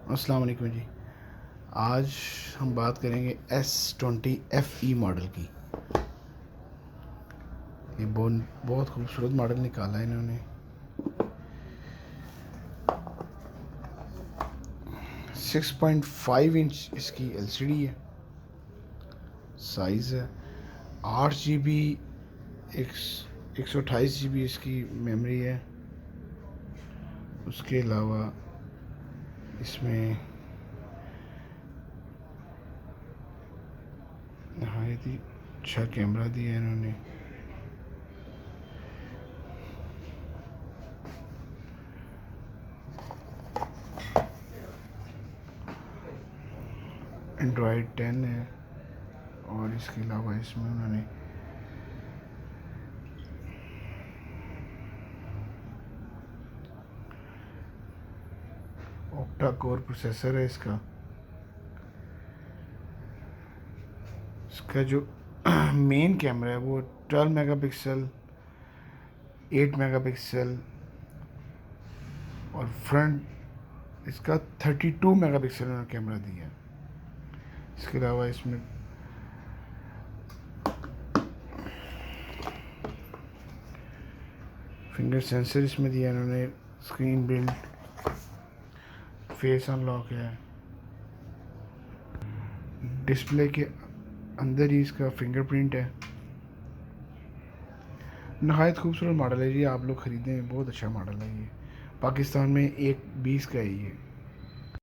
अस्सलाम वालेकुम जी। आज हम बात करेंगे S20 FE मॉडल की। ये बहुत खूबसूरत मॉडल निकाला है इन्होंने। 6.5 इंच इसकी LCD है, साइज़ है। 8 GB 128 GB इसकी मेमोरी है। उसके अलावा इसमें नहायत ही अच्छा कैमरा दिया है इन्होंने। एंड्रॉयड 10 है और इसके अलावा इसमें उन्होंने ऑक्टा कोर प्रोसेसर है इसका। इसका जो मेन कैमरा है वो 12 मेगापिक्सल, 8 मेगापिक्सल और फ्रंट इसका 32 मेगापिक्सल उन्होंने कैमरा दिया है। इसके अलावा इसमें फिंगर सेंसर इसमें दिया इन्होंने। स्क्रीन बिल्ड फेस अनलॉक है। डिस्प्ले के अंदर ही इसका फिंगरप्रिंट है। नहायत खूबसूरत मॉडल है जी, आप लोग ख़रीदें, बहुत अच्छा मॉडल है ये। पाकिस्तान में 1/20 का है ये।